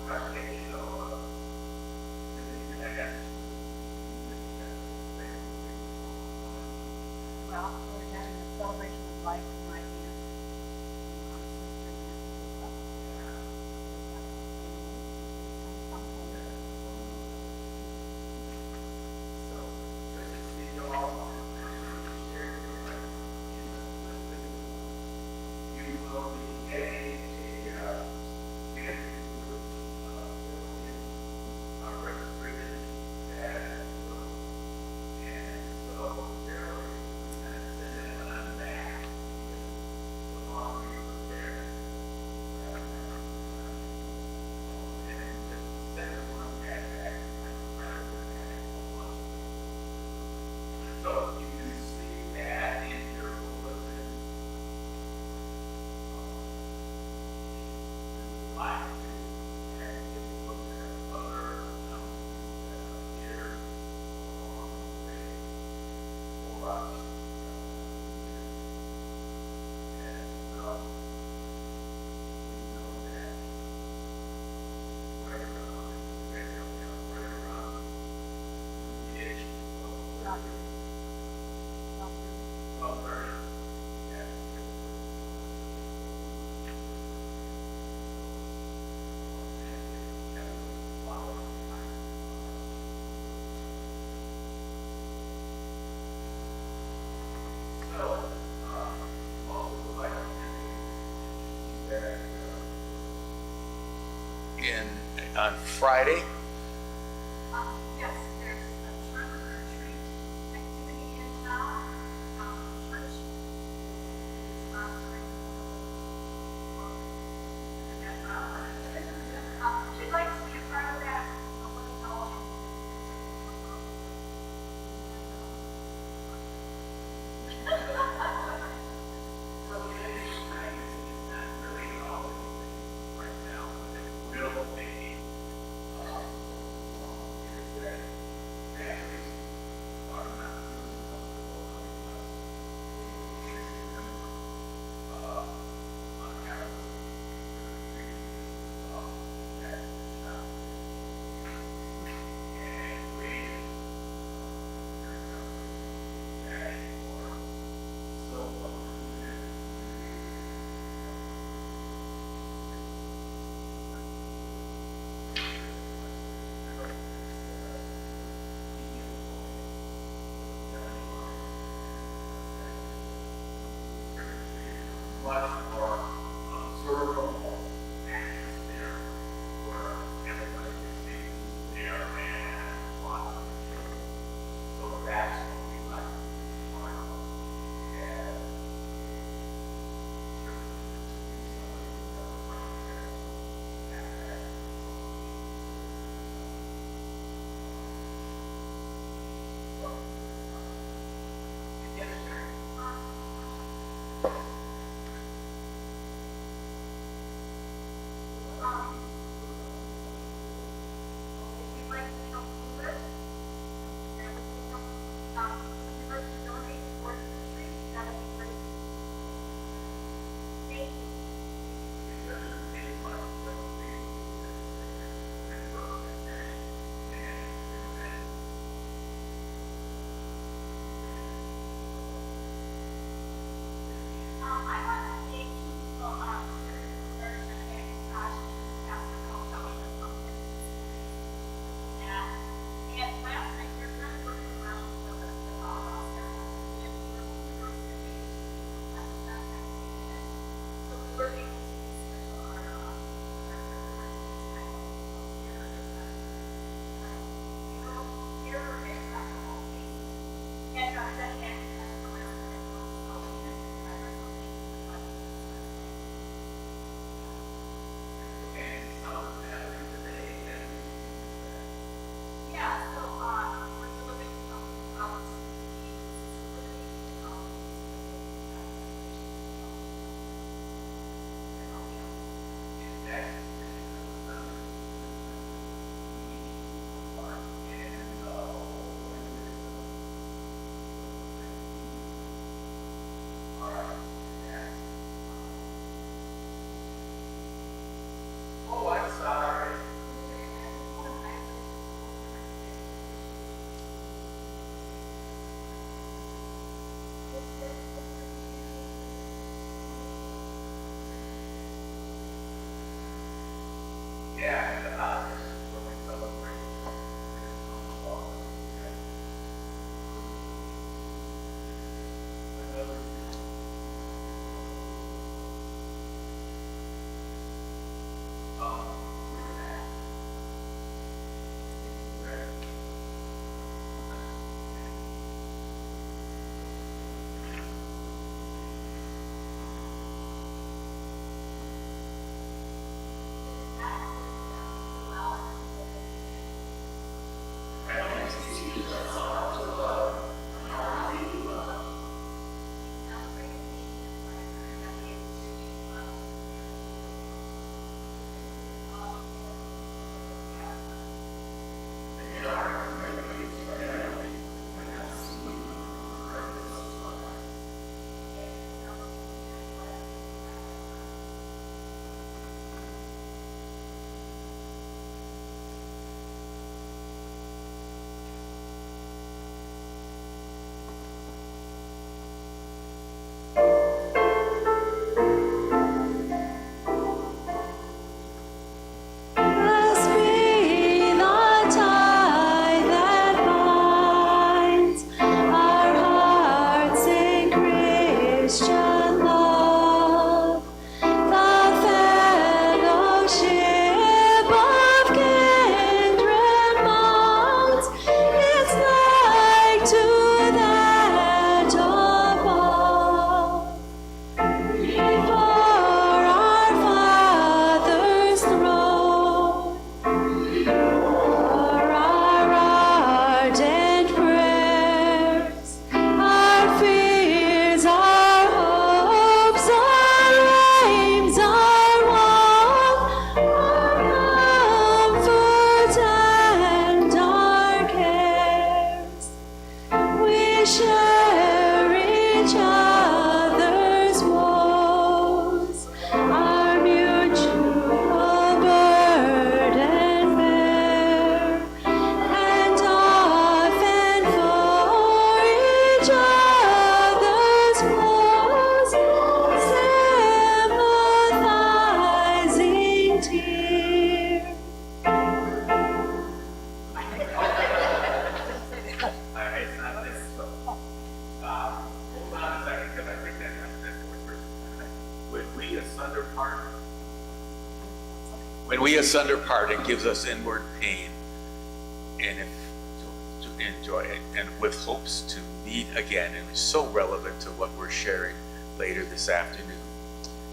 Well, we're having a celebration of life right here. My sister and stuff. Some in on Friday. Yes, there's a trunk or treat activity in town. Church is sponsoring. If you'd like to be a part of that, I want to tell you. asunder part, it gives us inward pain. And if to enjoy it, and with hopes to meet again, and it's so relevant to what we're sharing later this afternoon,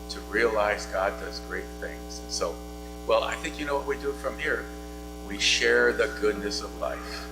to realize God does great things. And so, well, I think you know what we do from here. We share the goodness of life.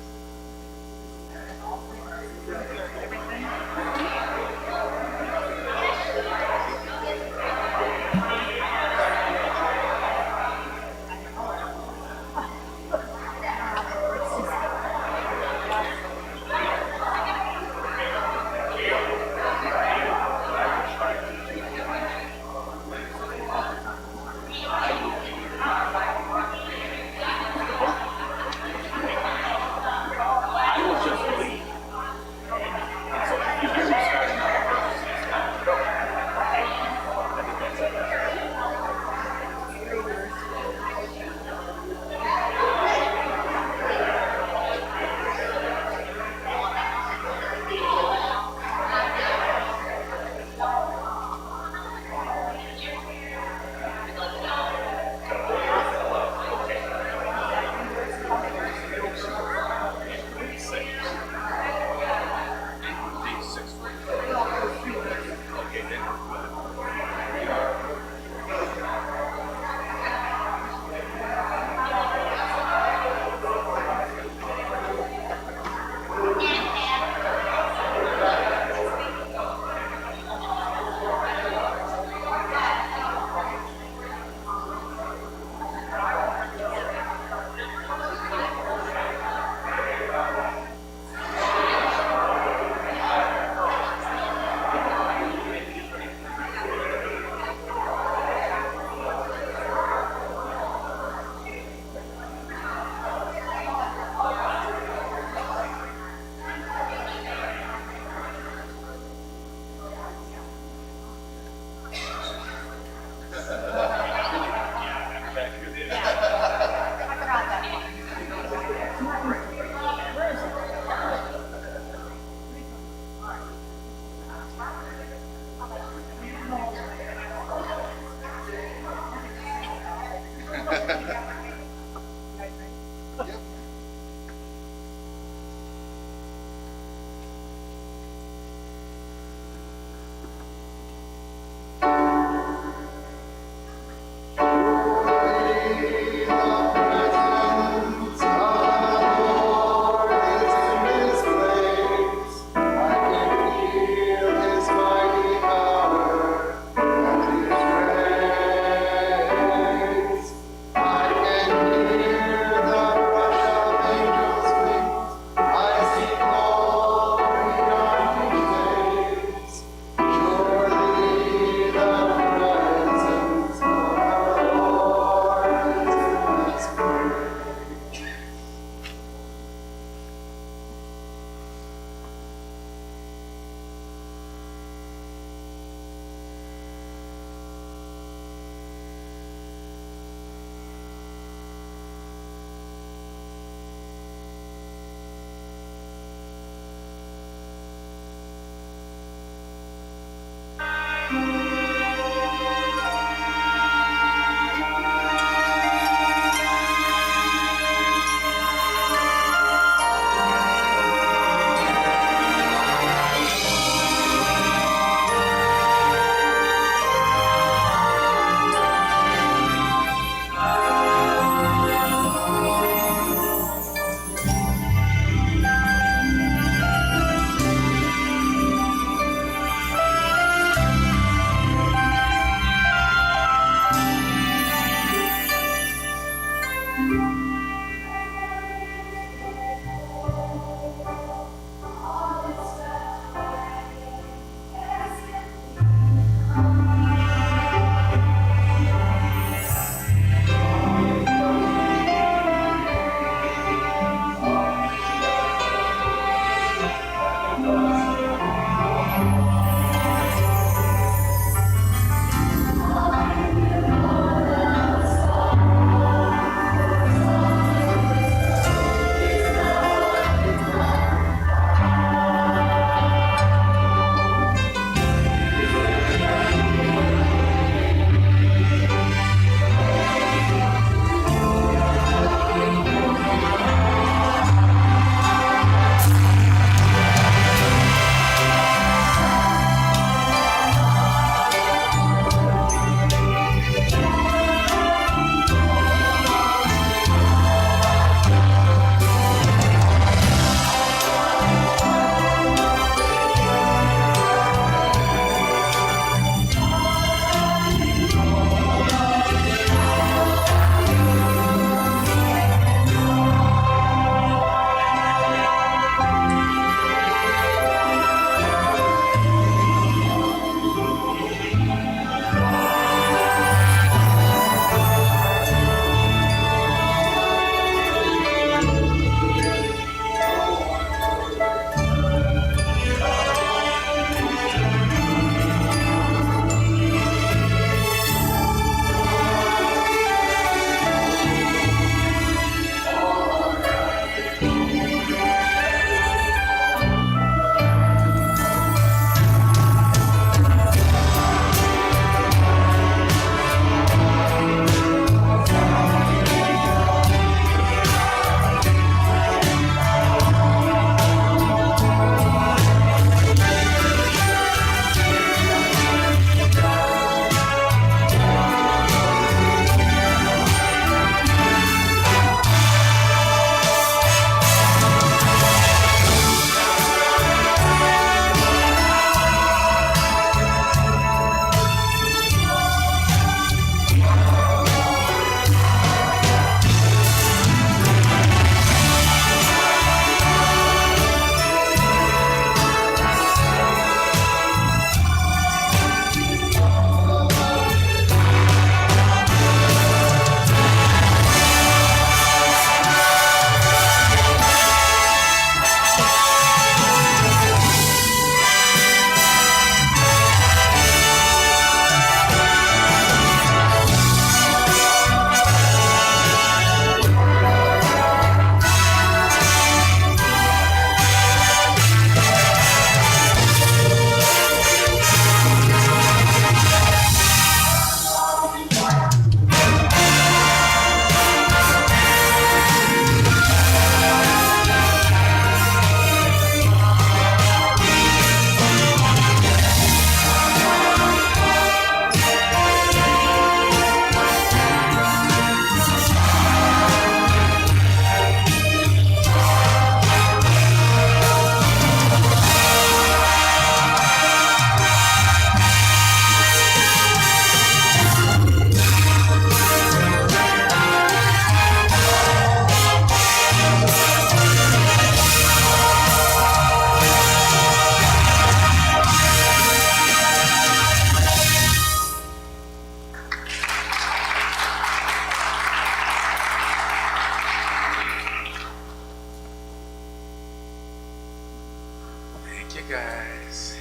guys.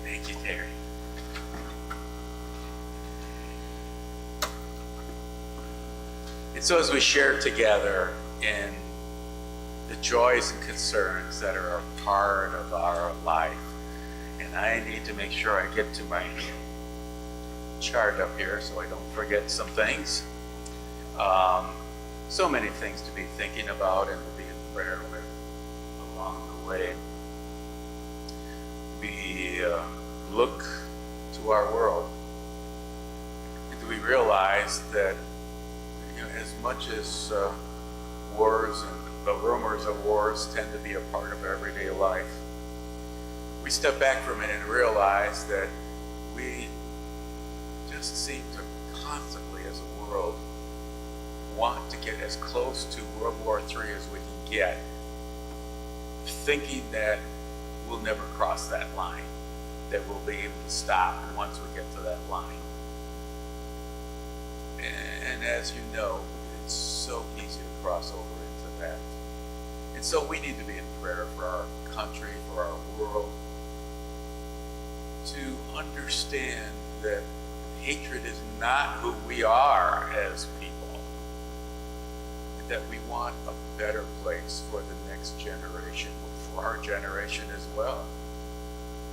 Thank you, Terry. And so as we share together in the joys and concerns that are a part of our life, and I need to make sure I get to my chart up here so I don't forget some things. So many things to be thinking about and to be in prayer with along the way. We look to our world, and do we realize that, you know, as much as wars and the rumors of wars tend to be a part of everyday life, we step back for a minute and realize that we just seem to constantly, as a world, want to get as close to World War III as we can get, thinking that we'll never cross that line, that we'll be able to stop once we get to that line. And as you know, it's so easy to cross over into that. And so we need to be in prayer for our country, for our world, to understand that hatred is not who we are as people, that we want a better place for the next generation, for our generation as well,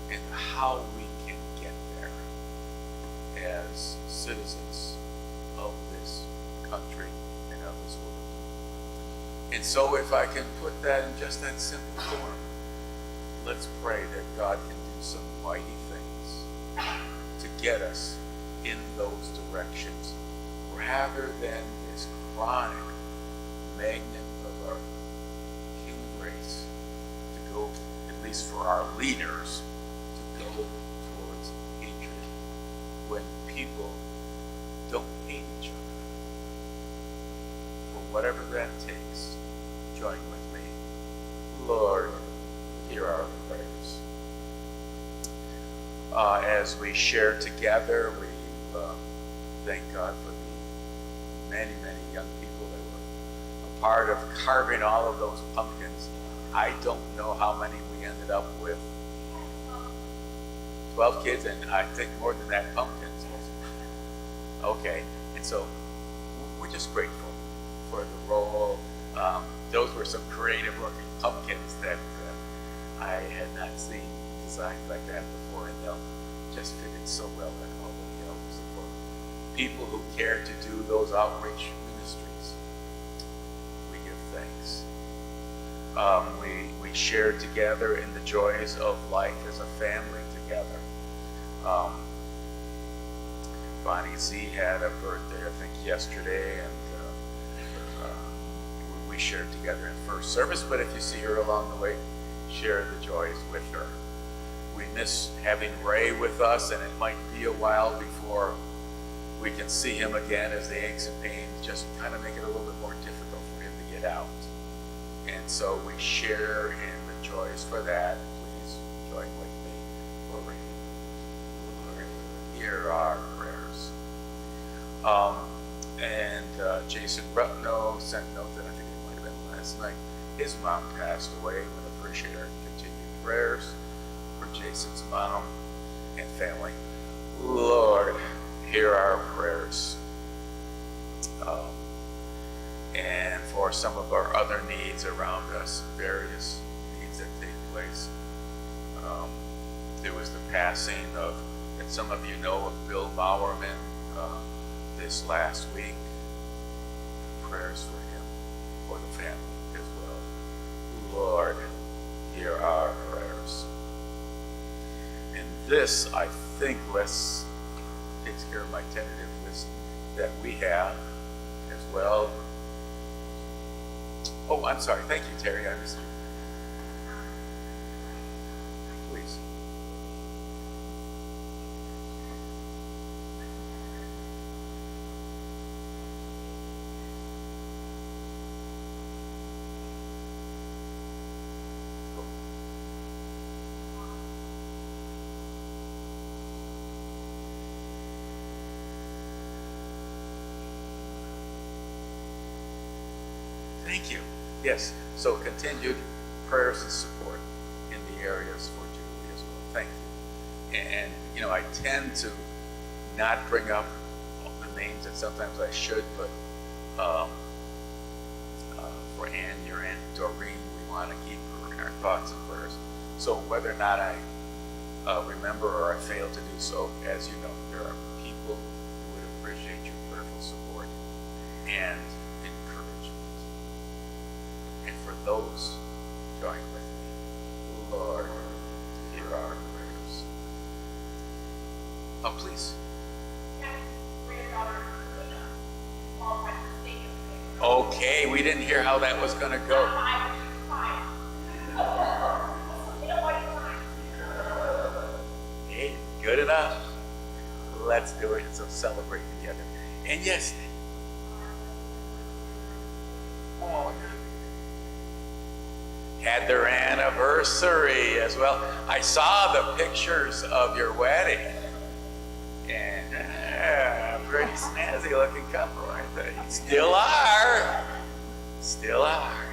and how we can get there as citizens of this country and of this world. And so if I can put that in just that simple form, let's pray that God can do some mighty things to get us in those directions, rather than this chronic magnet of our human race to go, at least for our leaders, to go towards hatred when people don't hate each other. For whatever that takes, join with me. Lord, hear our prayers. As we share together, we thank God for the many, many young people that were a part of carving all of those pumpkins. I don't know how many we ended up with. 12 kids, and I think more than that, pumpkins. Okay, and so we're just grateful for the role. Those were some creative looking pumpkins that I had not seen designed like that before, and they'll just fit in so well in all the yellows. For people who care to do those outreach ministries, we give thanks. We share together in the joys of life as a family together. Bonnie Z had a birthday, I think, yesterday, and we shared together in first service, but if you see her along the way, share the joys with her. We miss having Ray with us, and it might be a while before we can see him again, as the aches and pains just kind of make it a little bit more difficult for him to get out. And so we share in the joys for that. Please join with me for reading. Lord, hear our prayers. Jason Rutno sent a note that I think it might have been last night. His mom passed away. We appreciate our continued prayers for Jason's mom and family. Lord, hear our prayers. And for some of our other needs around us, various needs that take place. There was the passing of, and some of you know, of Bill Bowerman this last week. Prayers for him, for the family as well. Lord, hear our prayers. And this, I think, takes care of my tentative list that we have as well. Oh, I'm sorry. Thank you, Terry. I missed you. Please. Thank you. Yes, so continued prayers and support in the areas for Julie as well. Thank you. And, you know, I tend to not bring up the names that sometimes I should, but for Ann, your Aunt Doreen, we want to keep her in our thoughts and prayers. So whether or not I remember or I fail to do so, as you know, there are people who would appreciate your prayerful support and encouragement. And for those, join with me. Lord, hear our prayers. Please. Okay, we didn't hear how that was going to go. Hey, good enough. Let's do it. So celebrate together. And yes, oh, had their anniversary as well. I saw the pictures of your wedding. And pretty snazzy looking couple, aren't they? Still are. Still are.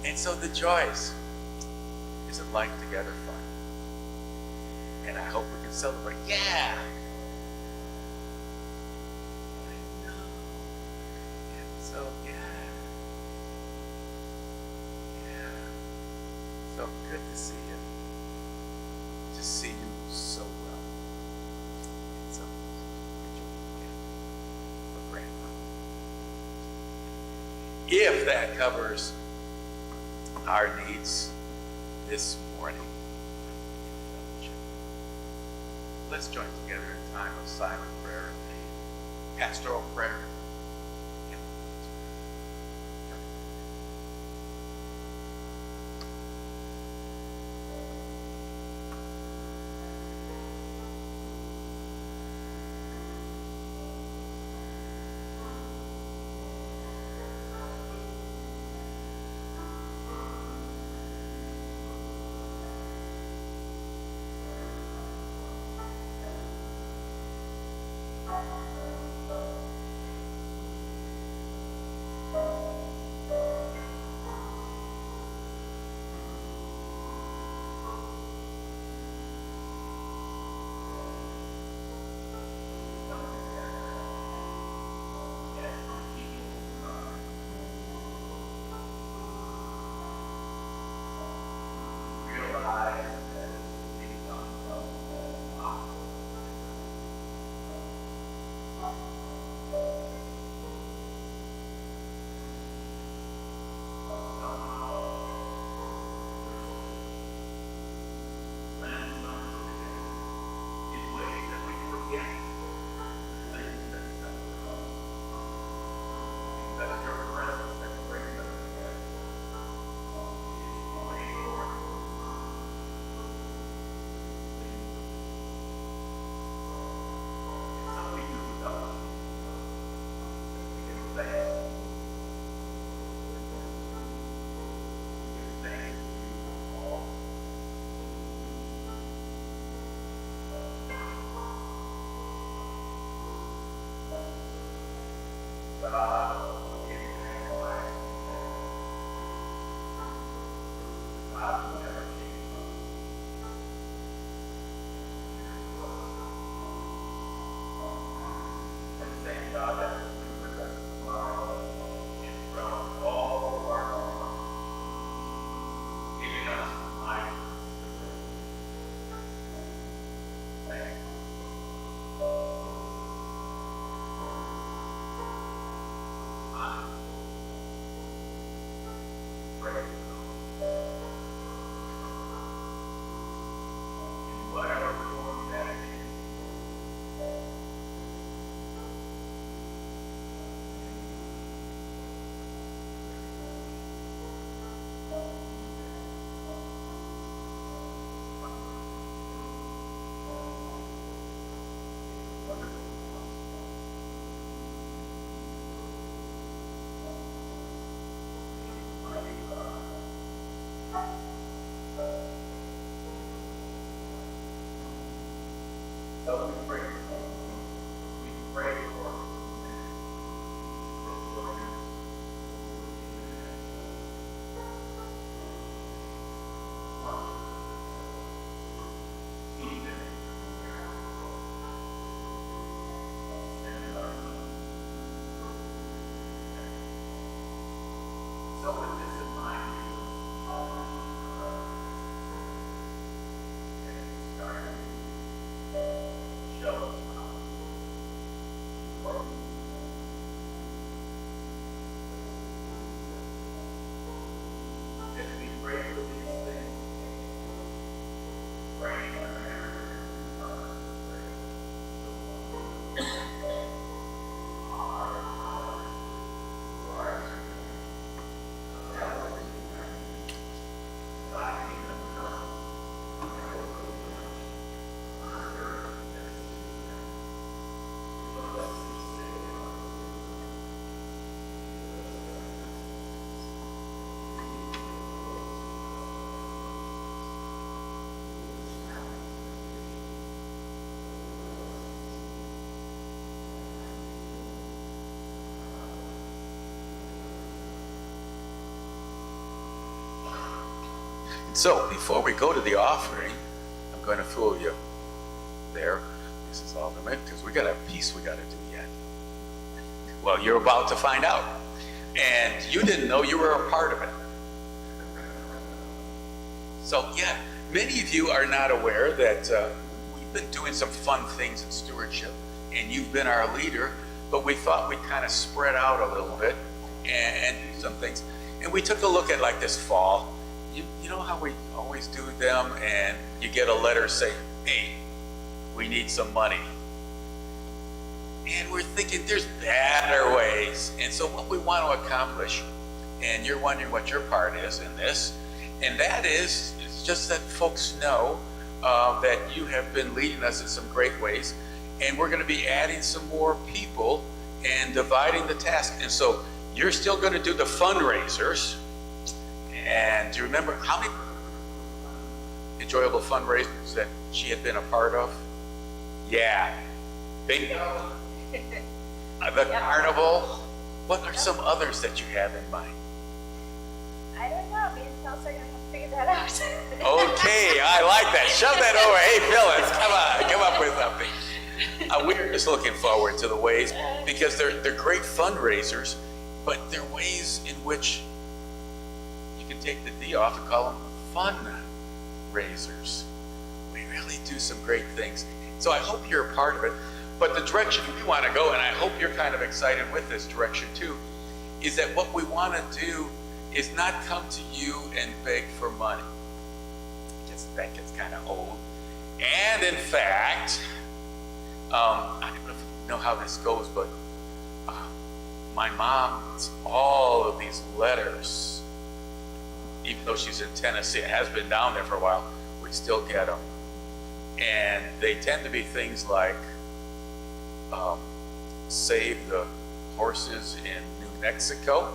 And so the joys. Isn't life together fun? And I hope we can celebrate. Yeah. I know. And so, yeah. So good to see you. To see you so well. And so, rejoice again for Grandma. If that covers our needs this morning in fellowship, let's join together in time of silent prayer and pastoral prayer. So with this in mind, start show us how. As we pray for these things, pray for So before we go to the offering, I'm going to fool you there, Mrs. Alderman, because we got a piece we got to do yet. Well, you're about to find out. And you didn't know you were a part of it. So yeah, many of you are not aware that we've been doing some fun things in stewardship, and you've been our leader, but we thought we'd kind of spread out a little bit and do some things. And we took a look at like this fall. You know how we always do them, and you get a letter saying, hey, we need some money. And we're thinking there's better ways. And so what we want to accomplish, and you're wondering what your part is in this, and that is just that folks know that you have been leading us in some great ways, and we're going to be adding some more people and dividing the task. And so you're still going to do the fundraisers. And do you remember how many enjoyable fundraisers that she had been a part of? Yeah. Bingo. The carnival. What are some others that you have in mind? I don't know. Me and Chelsea are going to figure that out. Okay, I like that. Shove that over. Hey, Phyllis, come on, come up with something. We're just looking forward to the ways, because they're great fundraisers, but they're ways in which you can take the D off and call them fun raisers. We really do some great things. So I hope you're a part of it. But the direction we want to go, and I hope you're kind of excited with this direction too, is that what we want to do is not come to you and beg for money. Just that gets kind of old. And in fact, I don't know if you know how this goes, but my mom gets all of these letters, even though she's in Tennessee, it has been down there for a while, we still get them. And they tend to be things like, save the horses in New Mexico,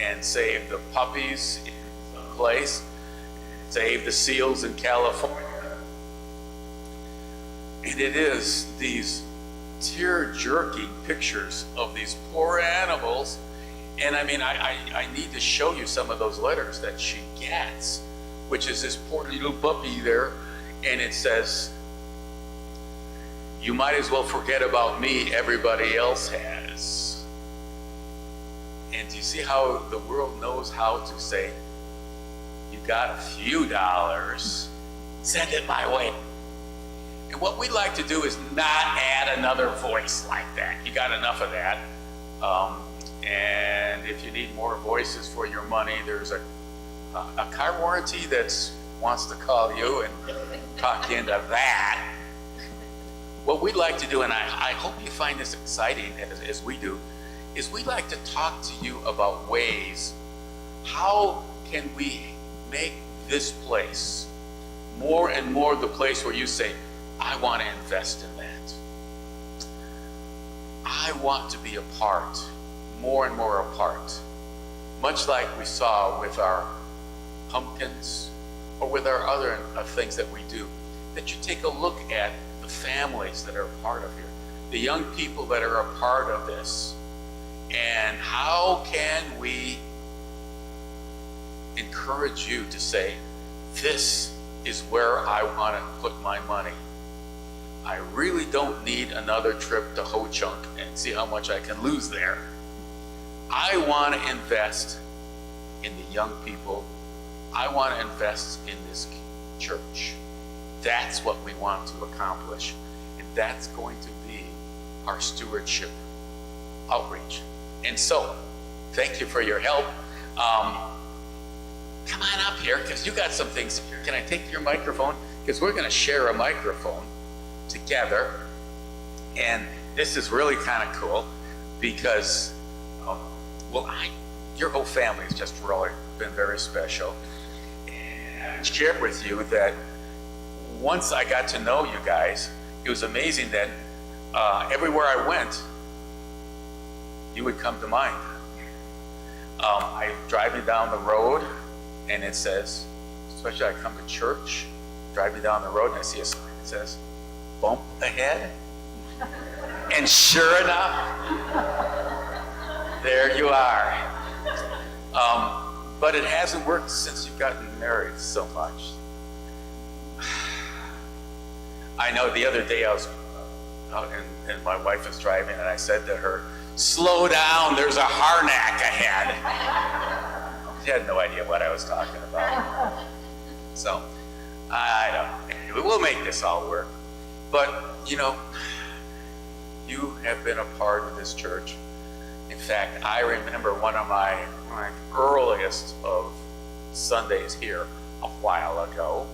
and save the puppies in some place, save the seals in California. And it is these tear-jerking pictures of these poor animals. And I mean, I need to show you some of those letters that she gets, which is this poor little puppy there, and it says, you might as well forget about me, everybody else has. And do you see how the world knows how to say, you got a few dollars, send it my way. And what we like to do is not add another voice like that. You got enough of that. And if you need more voices for your money, there's a car warranty that wants to call you and talk you into that. What we'd like to do, and I hope you find this exciting as we do, is we'd like to talk to you about ways, how can we make this place more and more the place where you say, I want to invest in that. I want to be a part, more and more a part, much like we saw with our pumpkins or with our other things that we do, that you take a look at the families that are a part of here, the young people that are a part of this, and how can we encourage you to say, this is where I want to put my money. I really don't need another trip to Ho Chunk and see how much I can lose there. I want to invest in the young people. I want to invest in this church. That's what we want to accomplish. And that's going to be our stewardship outreach. And so, thank you for your help. Come on up here, because you got some things. Can I take your microphone? Because we're going to share a microphone together. And this is really kind of cool because, your whole family has just really been very special. And I share with you that once I got to know you guys, it was amazing that everywhere I went, you would come to mind. I'm driving down the road, and it says, especially I come to church, driving down the road, and I see a sign that says, bump ahead. And sure enough, there you are. But it hasn't worked since you've gotten married so much. I know the other day I was out and my wife was driving, and I said to her, slow down, there's a Harnack ahead. She had no idea what I was talking about. So, I don't know. We'll make this all work. But, you have been a part of this church. In fact, I remember one of my earliest of Sundays here a while ago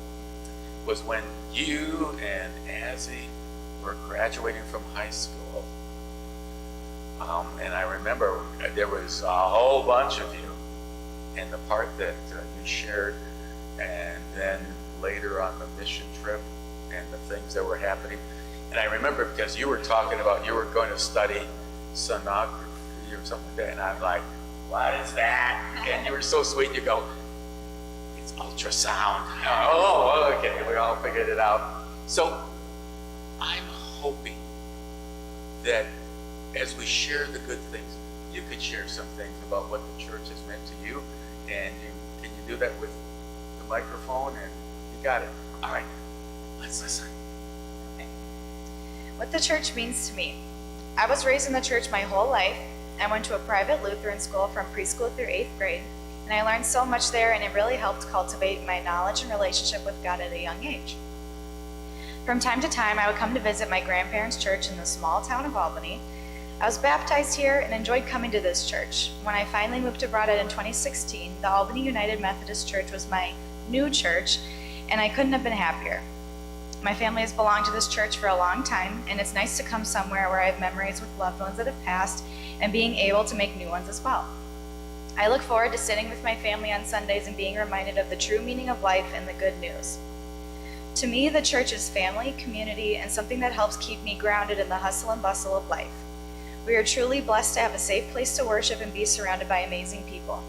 was when you and Azzy were graduating from high school. And I remember there was a whole bunch of you, and the part that you shared, and then later on the mission trip and the things that were happening. And I remember because you were talking about you were going to study sonography or something like that, and I'm like, what is that? And you were so sweet, you go, it's ultrasound. Oh, okay, we all figured it out. So I'm hoping that as we share the good things, you could share some things about what the church has meant to you. And can you do that with the microphone? And you got it. All right, let's listen. Okay. What the church means to me. I was raised in the church my whole life. I went to a private Lutheran school from preschool through 8th grade, and I learned so much there, and it really helped cultivate my knowledge and relationship with God at a young age. From time to time, I would come to visit my grandparents' church in the small town of Albany. I was baptized here and enjoyed coming to this church. When I finally moved to Broadhead in 2016, the Albany United Methodist Church was my new church, and I couldn't have been happier. My family has belonged to this church for a long time, and it's nice to come somewhere where I have memories with loved ones that have passed and being able to make new ones as well. I look forward to sitting with my family on Sundays and being reminded of the true meaning of life and the good news. To me, the church is family, community, and something that helps keep me grounded in the hustle and bustle of life. We are truly blessed to have a safe place to worship and be surrounded by amazing people.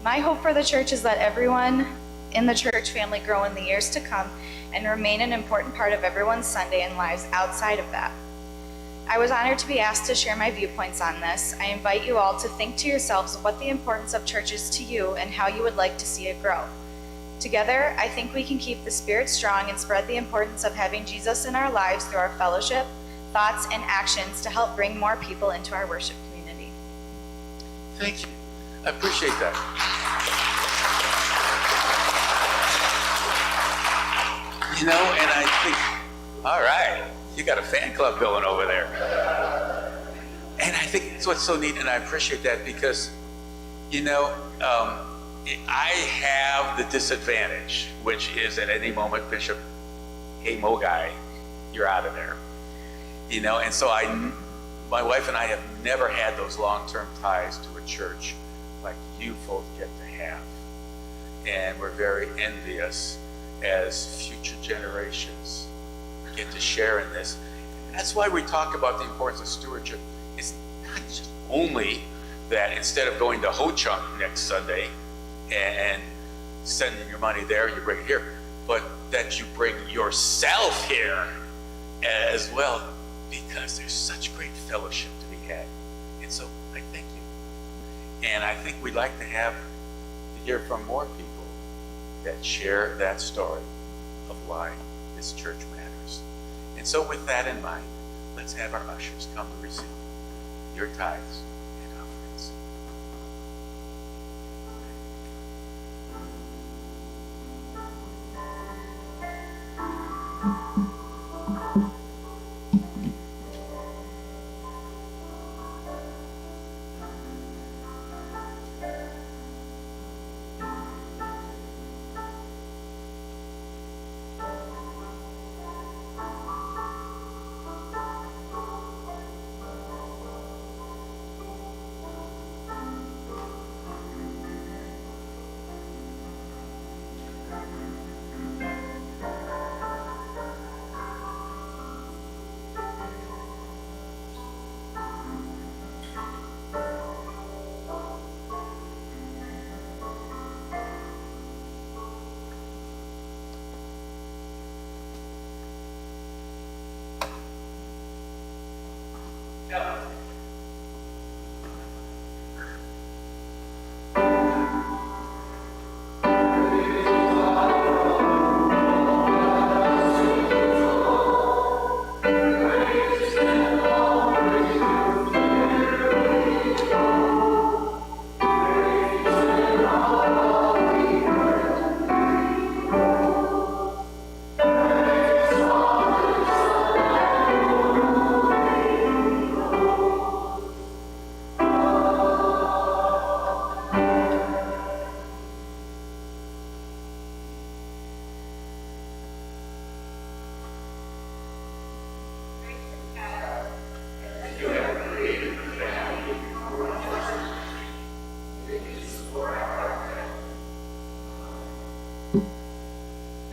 My hope for the church is that everyone in the church family grow in the years to come and remain an important part of everyone's Sunday and lives outside of that. I was honored to be asked to share my viewpoints on this. I invite you all to think to yourselves what the importance of church is to you and how you would like to see it grow. Together, I think we can keep the spirit strong and spread the importance of having Jesus in our lives through our fellowship, thoughts, and actions to help bring more people into our worship community. Thank you. I appreciate that. And I think, all right, you got a fan club going over there. And I think it's what's so neat, and I appreciate that because, I have the disadvantage, which is at any moment, Bishop, hey, Mo guy, you're out of there. And so my wife and I have never had those long-term ties to a church like you folks get to have. And we're very envious as future generations get to share in this. That's why we talk about the importance of stewardship. It's not just only that instead of going to Ho Chunk next Sunday and sending your money there, you bring it here, but that you bring yourself here as well, because there's such great fellowship to be had. And so I thank you. And I think we'd like to hear from more people that share that story of why this church matters. And so with that in mind, let's have our ushers come to receive your tithes and offerings.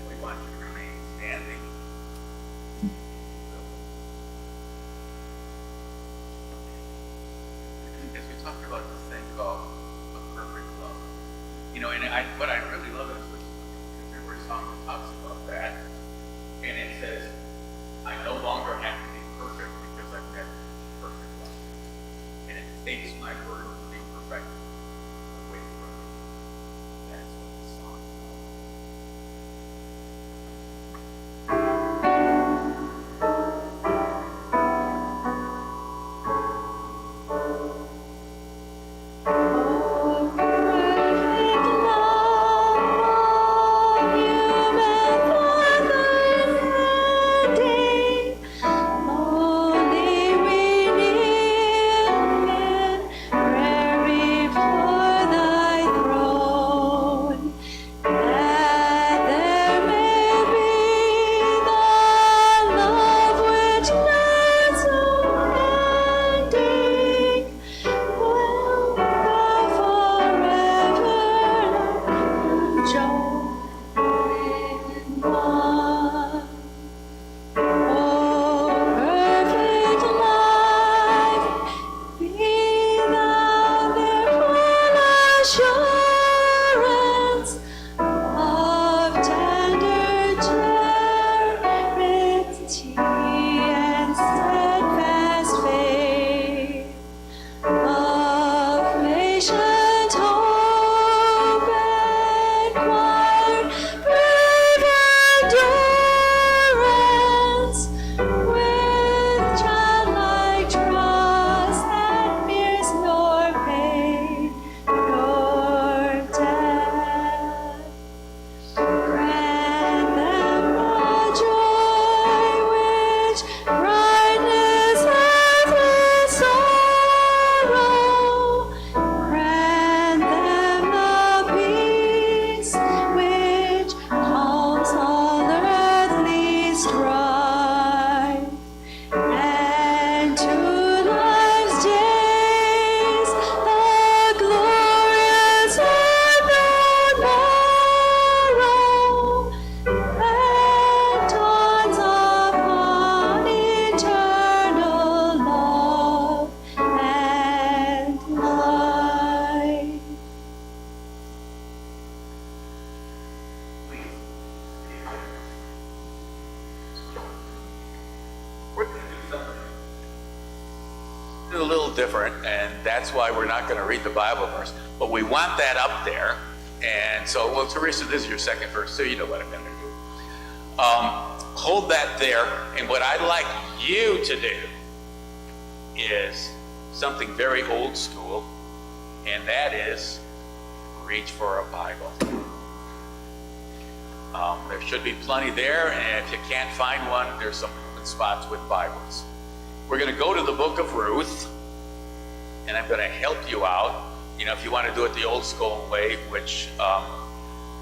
We want you to remain standing. As we talked about this thing called a perfect love, and what I really love is there were a song that talks about that, and it says, "I no longer have to be perfect because I've met perfect love, and it takes my word to be perfected away from me." That's what the song is about. A little different, and that's why we're not going to read the Bible verse, but we want that up there. And so, well, Teresa, this is your second verse, so you know what I'm going to do. Hold that there, and what I'd like you to do is something very old school, and that is reach for a Bible. There should be plenty there, and if you can't find one, there's some open spots with Bibles. We're going to go to the book of Ruth, and I'm going to help you out. You know, if you want to do it the old school way, which,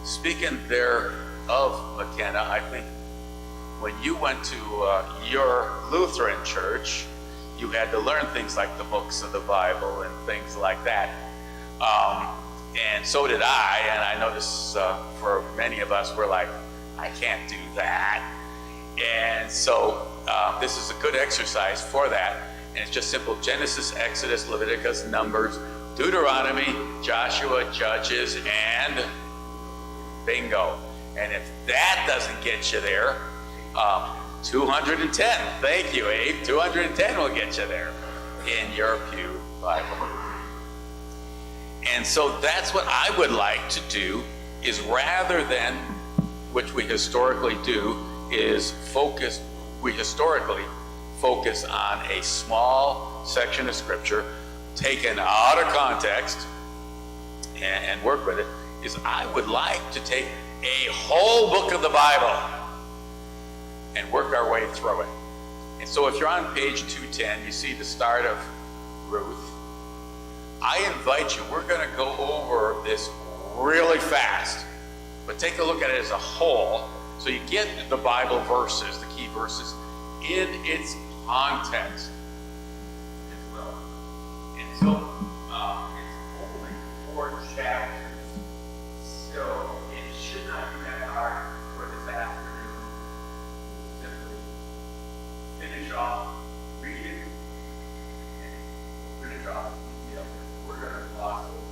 speaking there of McKenna, I think when you went to your Lutheran church, you had to learn things like the books of the Bible and things like that. And so did I, and I know this for many of us, we're like, I can't do that. And so this is a good exercise for that. And it's just simple: Genesis, Exodus, Leviticus, Numbers, Deuteronomy, Joshua, Judges, and bingo. And if that doesn't get you there, 210. Thank you, Abe. 210 will get you there. in your pew Bible. And so that's what I would like to do, is rather than, which we historically do, is we historically focus on a small section of scripture taken out of context and work with it, is I would like to take a whole book of the Bible and work our way through it. And so if you're on page 210, you see the start of Ruth. I invite you, we're going to go over this really fast, but take a look at it as a whole so you get the Bible verses, the key verses, in its context as well. And so it's only 4 chapters, so it should not be that hard for this afternoon. Simply finish off, read it, and finish off. We're going to gloss over.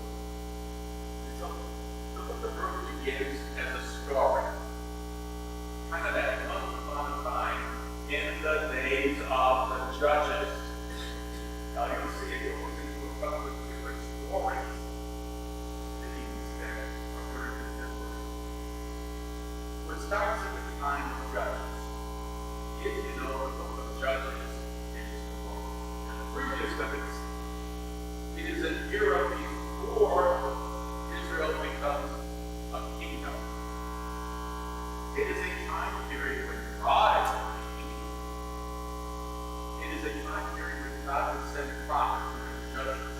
So what the book begins as a story, kind of that once upon a time in the days of the judges. Now you'll see it goes into a couple of different stories that you can spend or learn in this book. What starts at the time of judges, if you know the book of Judges, is the book. And the previous of it is an era before Israel becomes a kingdom. It is a time period when God is king. It is a time period when God has sent prophets and judges.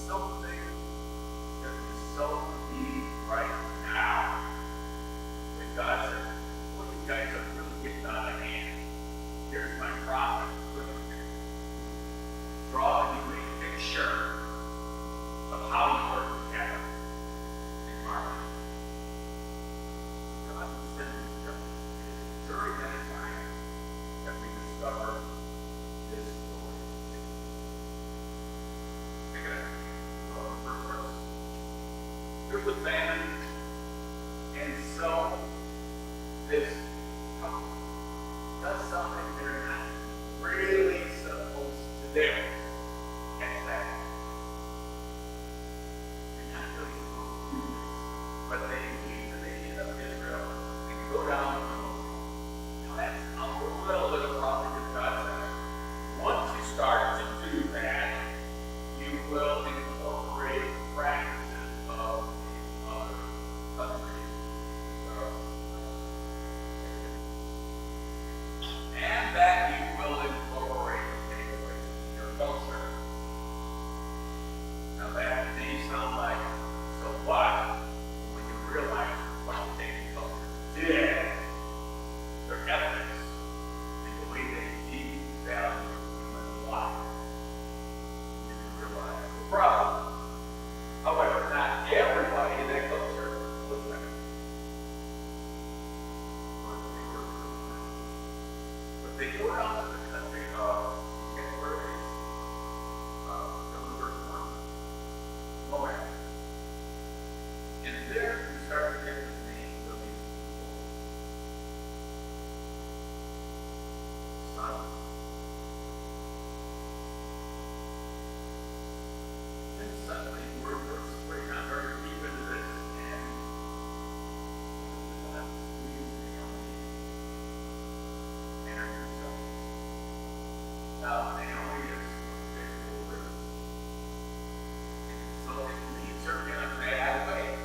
Something that we so need right now. When God says, "Look, you guys are really getting out of hand. Here's my prophet. Draw you a picture of how you work together in harmony." God will send these judges. It is during that time that we discover this story. Take it out. First verse. There's a famine, and so this couple does something they're not really supposed to do. Catch that. They're not really supposed to do this, but they leave the nation of Israel and go down the road. Now that's a little bit of a problem because God says, once you start to do that, you will incorporate practices of these other countries. And that you will incorporate and take away from your culture. Now that may sound like, so what? When you realize what the pagan culture did, their ethics, and the way they devalue human life, you realize the problem. However, not everybody in that culture was that. But they go out to the country of, guess where it is? Verse 1. Moab. And there we start to get the names of these people. Sons. Then suddenly we're verse 3. I'm very deep into this, and the last now, Naomi is a bit older. So it leads her in a bad way.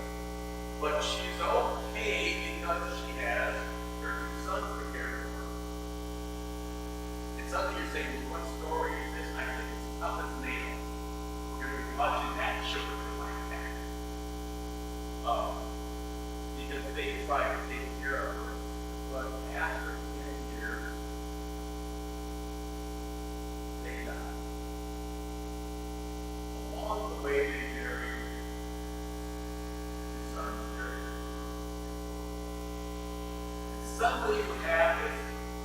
But she's okay because she has her 2 sons to care for. And suddenly you're saying, well, what story is this? I think it's nothing nail. You're going to be watching that show like that. Because they try to take care of her. But after 10 years, they die. Along the way, they bury his son Jerry. Suddenly, we have this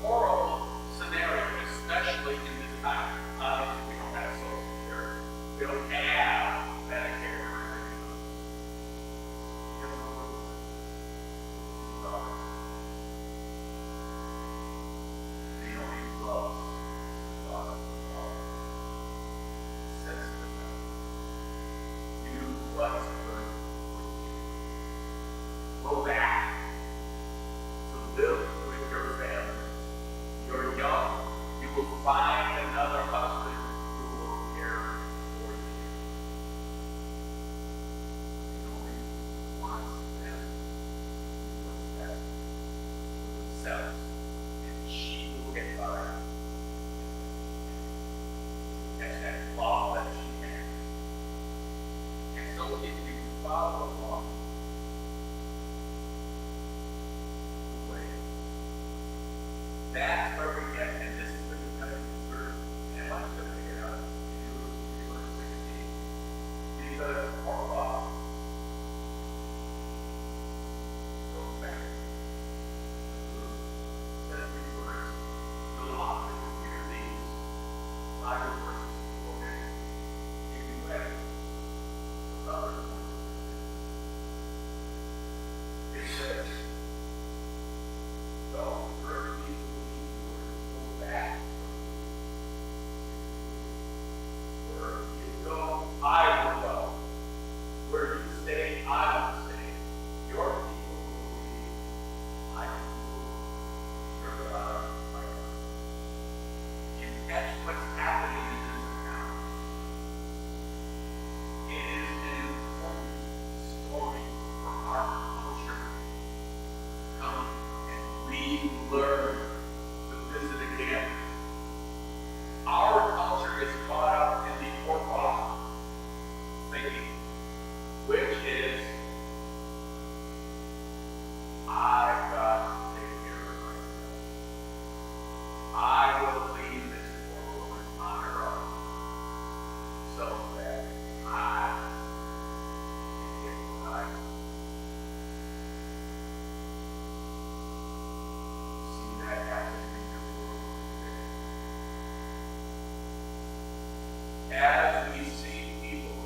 horrible scenario, especially in this time. Obviously, we don't have Social Security. We don't have Medicare or anything. Naomi loves God. follow along the way. That's where we get, and this is the competitive verse, and I want to pick it up in verse 16, because our law goes back to says these words, the law is hear these, Bible verses quoted, if you have other it says, don't hurt people go back. Where you go, I will go. Where you stay, I will stay. Your people will be my people. Your God, my God. You catch what's happening in this account. It is an important story for our culture. Come and relearn to visit again. Our culture is caught up in the orthodox thinking, which is, I've got to take care of myself. I will leave this world on her own so that I can get what I want. See that happening in the world today. As we see people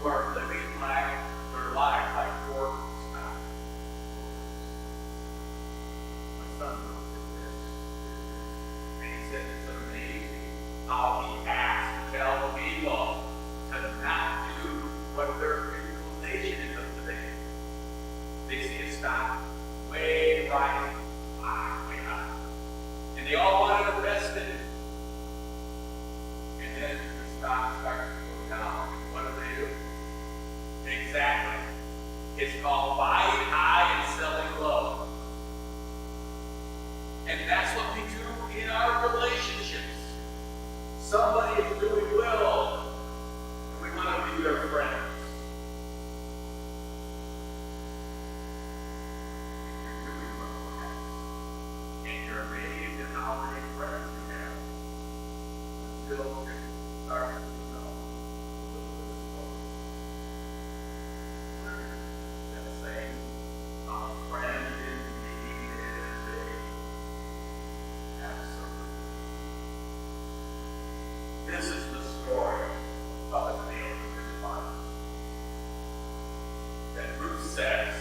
who are living like their lives like Gordon Scott. My son looked at this, and he said it's amazing how he has to tell people to not do what their inclination is of today. They see a stock way rising, way high, and they all want to invest in it. And then the stock starts to go down, and what do? Exactly. It's called buying high and selling low. And that's what we do in our relationships. Somebody is doing well, and we want to be their friends. You're doing well, and you're amazed at how many friends you have. Until you start to know a little bit of smoke. That saying, a friend in need is a absolute. This is the story of a man who is fine. That Ruth says,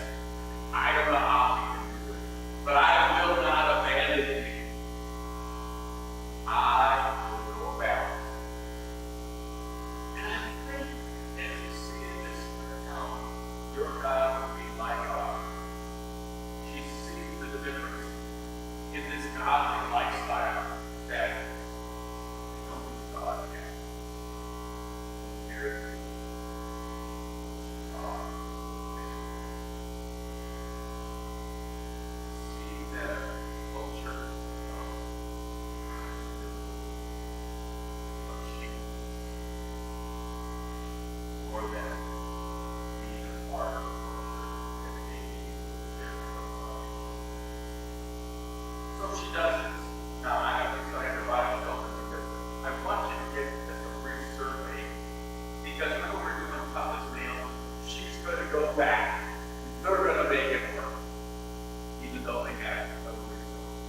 I don't know how he can do it, but I will not abandon you. I will go back. And I think, as you see in this account, your God will be like ours. She sees the difference in this godly lifestyle that only God can. Here it is. See that culture of sheep more than being a part of the culture and being so she does this. Now I have to tell everybody else because I want you to get this a brief survey because when we're doing toughest nails, she's going to go back. They're going to make it work, even though they have no resources.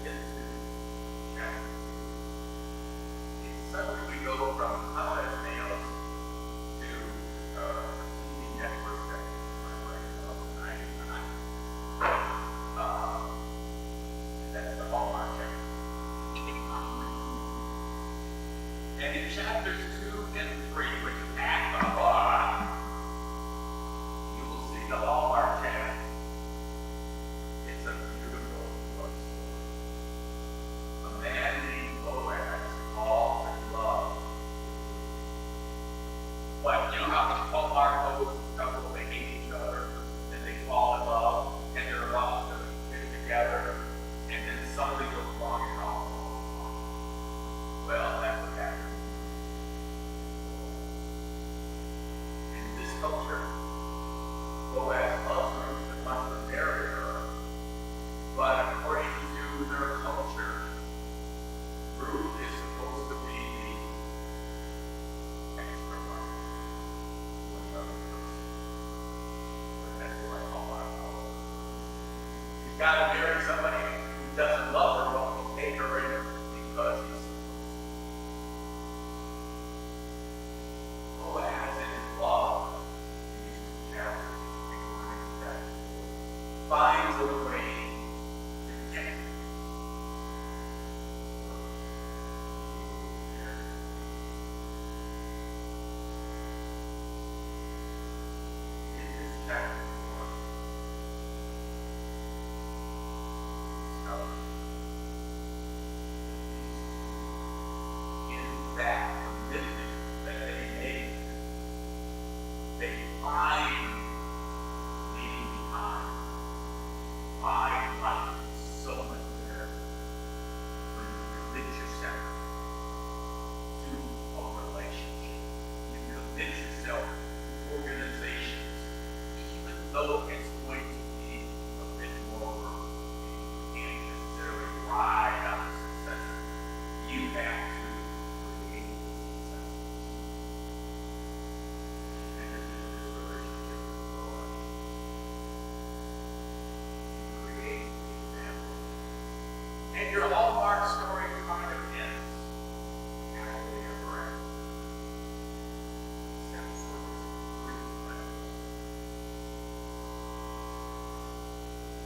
Get to chapter 2. Suddenly we go from toughest nails to TV network that is like 99. That's the Hallmark channel. And in chapters 2 and 3, which is half the book, you will see the Hallmark channel. It's a beautiful love story. A man named Boaz falls in love. What, you know how Hallmark movies, couple they hate each other, and they fall in love, and they're about to get together, and then something goes wrong and all falls apart. Well, that's what happened. culture. Boaz loves Ruth and wants to marry her, but according to their culture, Ruth is supposed to be the extra one. Another person. But that's what I call our power. You've got to marry somebody who doesn't love her, but will take her in because he's Boaz in his love, these chapters, finds a way to get in this chapter 4. In that commitment that they made, they find leaving behind my life so much better when you commit yourself to a relationship. You commit yourself to organizations, even though it's going to be a bit more work. You can't necessarily ride on the success. You have to create the success. And in this relationship with God, you create the example. And your Hallmark story kind of ends happily ever after. Except for this brief metaphor.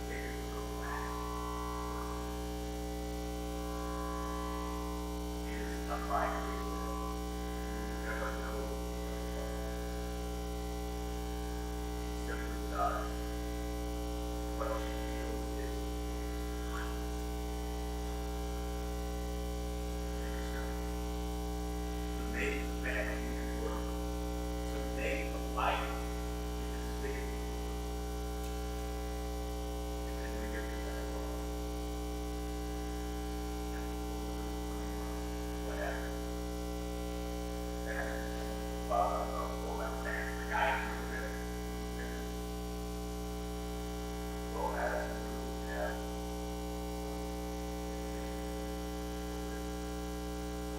Take it to the back. It is unlikely that you ever know she simply does what she feels is right. To make the family work, to make the life in this big work. And then we get to that point. What happened? And Boaz marries the guy who was there. Boaz and Ruth have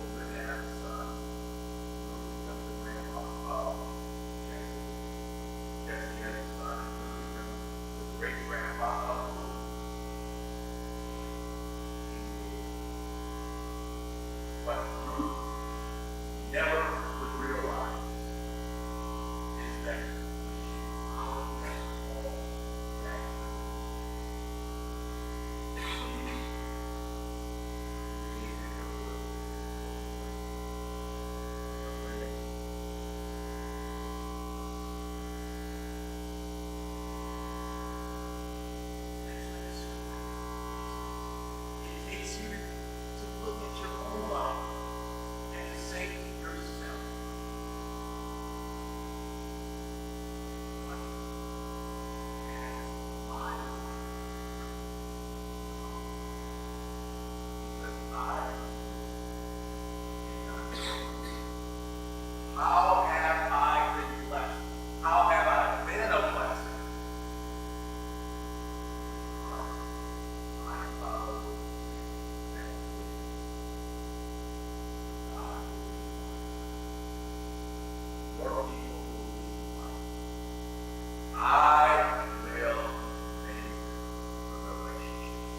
Obed had a son. Ruth becomes the grandma of Jesse. Jesse had a son. Ruth becomes the great grandma of Ruth. What Ruth never would realize is that she found that all that she created a it takes you to look at your own life and to say to yourself, what has my life because I how have I been blessed? How have I been a blessing? I follow that world people I will make relationships.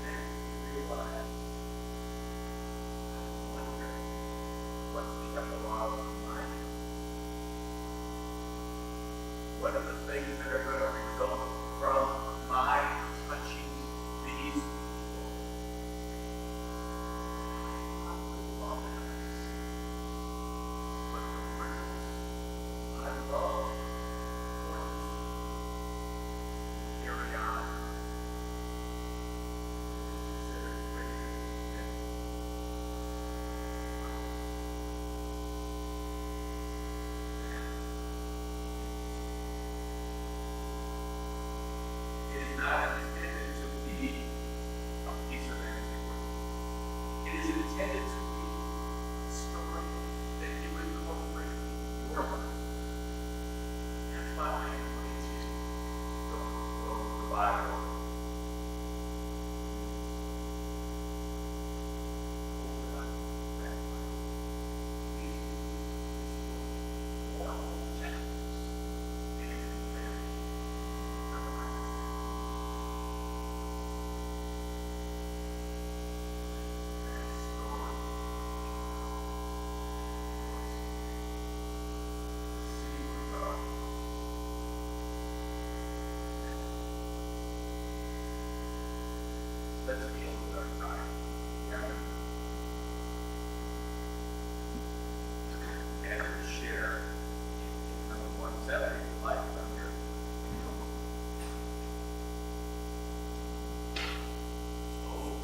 Then you realize, I wonder what's become the law of my life. What are the things that are going to result from my touching these people? I love them. But the friends I love more carry on. Consider greater than it is not intended to be a piece of antiquity. It is intended to be a story. Let's begin with our time together and share in number 170, life under. So,